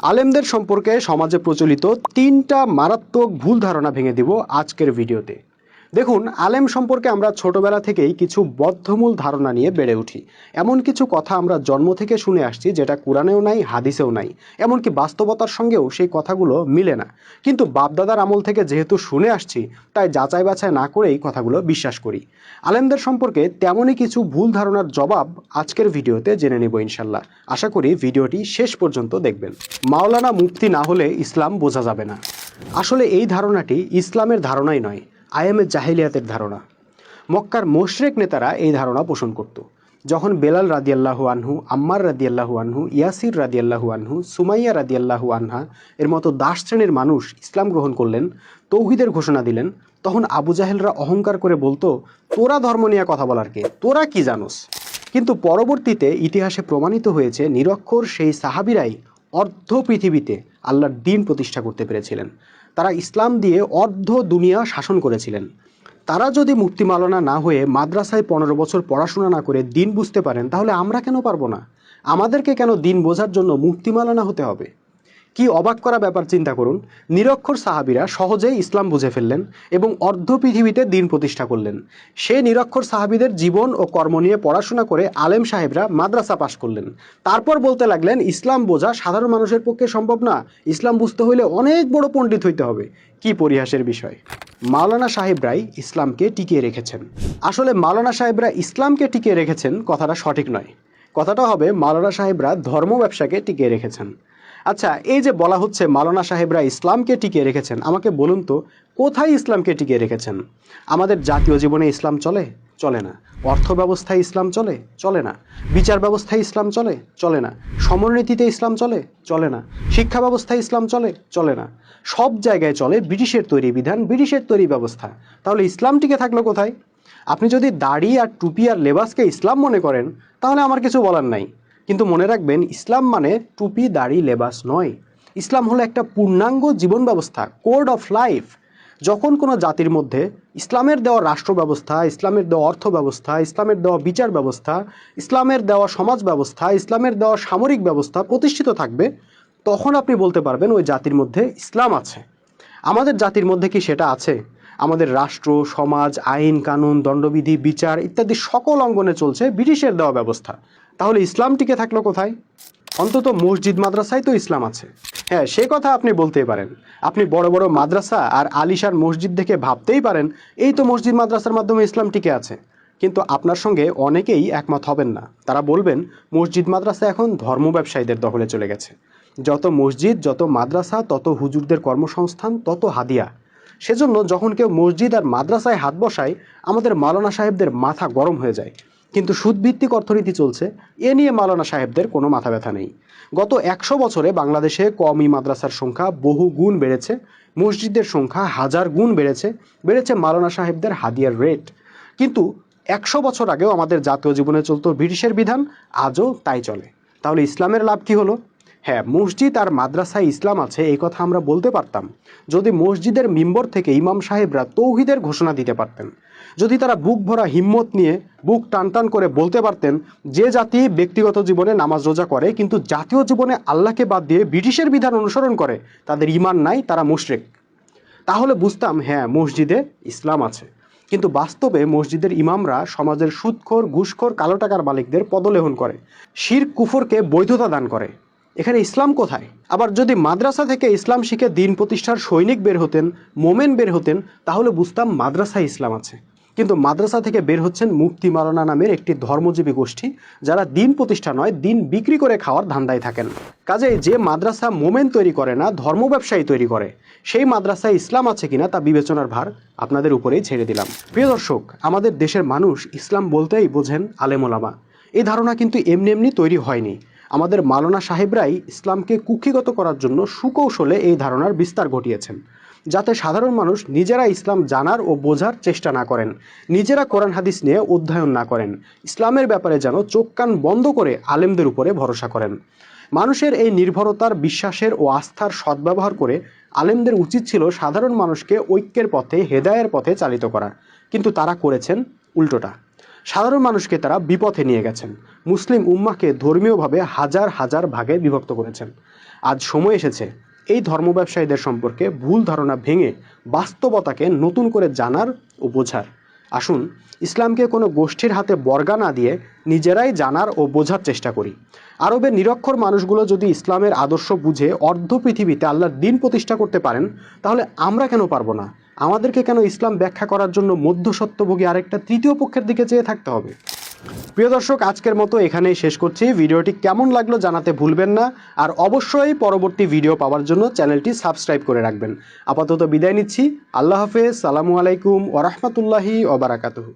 আলেমদের সম্পর্কে সমাজে প্রচলিত তিনটা মারাত্মক ভুল ধারণা ভেঙে দিব আজকের ভিডিওতে। দেখুন, আলেম সম্পর্কে আমরা ছোটবেলা থেকেই কিছু বদ্ধমূল ধারণা নিয়ে বেড়ে উঠি। এমন কিছু কথা আমরা জন্ম থেকে শুনে আসছি যেটা কোরআনেও নাই, হাদিসেও নাই, এমনকি বাস্তবতার সঙ্গেও সেই কথাগুলো মিলে না। কিন্তু বাপদাদার আমল থেকে যেহেতু শুনে আসছি, তাই যাচাই বাছাই না করেই কথাগুলো বিশ্বাস করি। আলেমদের সম্পর্কে তেমনই কিছু ভুল ধারণার জবাব আজকের ভিডিওতে জেনে নিব ইনশাল্লাহ। আশা করি ভিডিওটি শেষ পর্যন্ত দেখবেন। মাওলানা মুফতি না হলে ইসলাম বোঝা যাবে না। আসলে এই ধারণাটি ইসলামের ধারণাই নয়, আয়ামে জাহিলিয়াতের ধারণা। মক্কার মুশরিক নেতারা এই ধারণা পোষণ করত। যখন বেলাল রাদিয়াল্লাহু আনহু, আম্মার রাদিয়াল্লাহু আনহু, ইয়াসির রাদিয়াল্লাহু আনহু, সুমাইয়া রাদিয়াল্লাহু আনহা এর মতো দাস শ্রেণীর মানুষ ইসলাম গ্রহণ করলেন, তৌহিদের ঘোষণা দিলেন, তখন আবু জাহেলরা অহংকার করে বলতো, তোরা ধর্ম নিয়ে কথা বলার কে, তোরা কি জানোস? কিন্তু পরবর্তীতে ইতিহাসে প্রমাণিত হয়েছে নিরক্ষর সেই সাহাবিরাই অর্ধ পৃথিবীতে আল্লাহর দ্বীন প্রতিষ্ঠা করতে পেরেছিলেন। তারা ইসলাম দিয়ে অর্ধ দুনিয়া শাসন করেছিলেন। তারা যদি মুফতি মাওলানা না হয়ে মাদ্রাসায় 15 বছর পড়াশোনা না করে দ্বীন বুঝতে পারেন, তাহলে আমরা কেন পারবো না? আমাদেরকে কেন দ্বীন বোঝার জন্য মুফতি মাওলানা হতে হবে? কি অবাক করা ব্যাপার, চিন্তা করুন। নিরক্ষর সাহাবীরা সহজেই ইসলাম বুঝে ফেললেন এবং অর্ধ পৃথিবীতে দ্বীন প্রতিষ্ঠা করলেন। সেই নিরক্ষর সাহাবীদের জীবন ও কর্ম নিয়ে পড়াশোনা করে আলেম সাহেবরা মাদ্রাসা পাশ করলেন। তারপর বলতে লাগলেন ইসলাম বোঝা সাধারণ মানুষের পক্ষে সম্ভব না, ইসলাম বুঝতে হইলে অনেক বড় পণ্ডিত হইতে হবে। কি পরিহাসের বিষয়! মাওলানা সাহেবরাই ইসলামকে টিকিয়ে রেখেছেন। আসলে মাওলানা সাহেবরা ইসলামকে টিকিয়ে রেখেছেন কথাটা সঠিক নয়। কথাটা হবে মাওলানা সাহেবরা ধর্ম ব্যবসাকে টিকিয়ে রেখেছেন। আচ্ছা, এই যে বলা হচ্ছে মাওলানা সাহেবরা ইসলামকে টিকিয়ে রেখেছেন, আমাকে বলুন তো কোথায় ইসলামকে টিকিয়ে রেখেছেন? আমাদের জাতীয় জীবনে ইসলাম চলে? চলে না। অর্থ ব্যবস্থায় ইসলাম চলে? চলে না। বিচার ব্যবস্থায় ইসলাম চলে? চলে না। সমরনীতিতে ইসলাম চলে? চলে না। শিক্ষা ব্যবস্থায় ইসলাম চলে? চলে না। সব জায়গায় চলে ব্রিটিশের তৈরি বিধান, ব্রিটিশের তৈরি ব্যবস্থা। তাহলে ইসলাম টিকে থাকলো কোথায়? আপনি যদি দাড়ি আর টুপি আর লেবাসকে ইসলাম মনে করেন, তাহলে আমার কিছু বলার নাই। কিন্তু মনে রাখবেন, ইসলাম মানে টুপি দাড়ি লেবাস নয়। ইসলাম হলো একটা পূর্ণাঙ্গ জীবন ব্যবস্থা, কোড অফ লাইফ। যখন কোনো জাতির মধ্যে ইসলামের দেওয়া রাষ্ট্র ব্যবস্থা, ইসলামের দেওয়া অর্থ ব্যবস্থা, ইসলামের দেওয়া বিচার ব্যবস্থা, ইসলামের দেওয়া সমাজ ব্যবস্থা, ইসলামের দেওয়া সামরিক ব্যবস্থা প্রতিষ্ঠিত থাকবে, তখন আপনি বলতে পারবেন ওই জাতির মধ্যে ইসলাম আছে। আমাদের জাতির মধ্যে কি সেটা আছে? আমাদের রাষ্ট্র, সমাজ, আইন কানুন, দণ্ডবিধি, বিচার ইত্যাদি সকল অঙ্গনে চলছে ব্রিটিশের দেওয়া ব্যবস্থা। তাহলে ইসলাম টিকে থাকলো কোথায়? অন্তত মসজিদ মাদ্রাসায় তো ইসলাম আছে। হ্যাঁ, সে কথা আপনি বলতেই পারেন। আপনি বড় বড় মাদ্রাসা আর আলিশান মসজিদ দেখে ভাবতেই পারেন এই তো মসজিদ মাদ্রাসার মাধ্যমে ইসলাম টিকে আছে। কিন্তু আপনার সঙ্গে অনেকেই একমত হবেন না। তারা বলবেন মসজিদ মাদ্রাসা এখন ধর্ম ব্যবসায়ীদের দখলে চলে গেছে। যত মসজিদ, যত মাদ্রাসা, তত হুজুরদের কর্মসংস্থান, তত হাদিয়া। সেজন্য যখন কেউ মসজিদ আর মাদ্রাসায় হাত বসায়, আমাদের মাওলানা সাহেবদের মাথা গরম হয়ে যায়। কিন্তু সুদভিত্তিক অর্থনীতি চলছে, এ নিয়ে মাওলানা সাহেবদের কোনো মাথা ব্যথা নেই। গত 100 বছরে বাংলাদেশে কওমি মাদ্রাসার সংখ্যা বহু গুণ বেড়েছে, মসজিদের সংখ্যা হাজার গুণ বেড়েছে, বেড়েছে মাওলানা সাহেবদের হাদিয়ার রেট। কিন্তু 100 বছর আগেও আমাদের জাতীয় জীবনে চলতো ব্রিটিশের বিধান, আজও তাই চলে। তাহলে ইসলামের লাভ কি হলো? হ্যাঁ, মসজিদ আর মাদ্রাসায় ইসলাম আছে এই কথা আমরা বলতে পারতাম যদি মসজিদের মিম্বর থেকে ইমাম সাহেবরা তৌহিদের ঘোষণা দিতে পারতেন। যদি তারা বুক ভরা হিম্মত নিয়ে বুক টান টান করে বলতে পারতেন, যে জাতি ব্যক্তিগত জীবনে নামাজ রোজা করে কিন্তু জাতীয় জীবনে আল্লাহকে বাদ দিয়ে ব্রিটিশের বিধান অনুসরণ করে, তাদের ঈমান নাই, তারা মুশরিক। তাহলে বুঝতাম হ্যাঁ, মসজিদে ইসলাম আছে। কিন্তু বাস্তবে মসজিদের ইমামরা সমাজের সুদখোর, ঘুষখোর, কালো টাকার মালিকদের পদলেহন করে, শিরক কুফরকে বৈধতা দান করে। এখানে ইসলাম কোথায়? আবার যদি মাদ্রাসা থেকে ইসলাম শিখে দিন প্রতিষ্ঠার সৈনিক বের হতেন, মোমেন বের হতেন, তাহলে বুঝতাম মাদ্রাসায় ইসলাম আছে। কিন্তু মাদ্রাসা থেকে বের হচ্ছেন মুফতি মাওলানা নামের একটি ধর্মজীবী গোষ্ঠী, যারা দিন প্রতিষ্ঠা নয়, দিন বিক্রি করে খাওয়ার ধান্দায় থাকেন। কাজেই যে মাদ্রাসা মোমেন তৈরি করে না, ধর্ম ব্যবসায়ী তৈরি করে, সেই মাদ্রাসায় ইসলাম আছে কিনা তা বিবেচনার ভার আপনাদের উপরেই ছেড়ে দিলাম। প্রিয় দর্শক, আমাদের দেশের মানুষ ইসলাম বলতেই বোঝেন আলেম ওলামা। এই ধারণা কিন্তু এমনি এমনি তৈরি হয়নি। আমাদের মাওলানা সাহেবরাই ইসলামকে কুক্ষিগত করার জন্য সুকৌশলে এই ধারণার বিস্তার ঘটিয়েছেন, যাতে সাধারণ মানুষ নিজেরা ইসলাম জানার ও বোঝার চেষ্টা না করেন, নিজেরা কোরআন হাদিস নিয়ে অধ্যয়ন না করেন, ইসলামের ব্যাপারে যেন চোখ কান বন্ধ করে আলেমদের উপরে ভরসা করেন। মানুষের এই নির্ভরতার, বিশ্বাসের ও আস্থার সদ্ব্যবহার করে আলেমদের উচিত ছিল সাধারণ মানুষকে ঐক্যের পথে, হেদায়ের পথে চালিত করা। কিন্তু তারা করেছেন উল্টোটা। সাধারণ মানুষকে তারা বিপথে নিয়ে গেছেন, মুসলিম উম্মাহকে ধর্মীয়ভাবে হাজার হাজার ভাগে বিভক্ত করেছেন। আজ সময় এসেছে এই ধর্ম ব্যবসায়ীদের সম্পর্কে ভুল ধারণা ভেঙে বাস্তবতাকে নতুন করে জানার ও বোঝার। আসুন ইসলামকে কোনো গোষ্ঠীর হাতে বর্গা না দিয়ে নিজেরাই জানার ও বোঝার চেষ্টা করি। আরবের নিরক্ষর মানুষগুলো যদি ইসলামের আদর্শ বুঝে অর্ধ পৃথিবীতে আল্লাহর দ্বীন প্রতিষ্ঠা করতে পারেন, তাহলে আমরা কেন পারবো না? আমাদেরকে কেন ইসলাম ব্যাখ্যা করার জন্য মধ্যস্বত্বভোগী আরেকটা তৃতীয় পক্ষের দিকে চেয়ে থাকতে হবে? প্রিয় দর্শক, আজকের মতো এখানেই শেষ করছি। ভিডিওটি কেমন লাগলো জানাতে ভুলবেন না, আর অবশ্যই পরবর্তী ভিডিও পাওয়ার জন্য চ্যানেলটি সাবস্ক্রাইব করে রাখবেন। আপাতত বিদায় নিচ্ছি। আল্লাহ হাফেজ। সালামু আলাইকুম ওয়া রাহমাতুল্লাহি ওয়া বারাকাতুহু।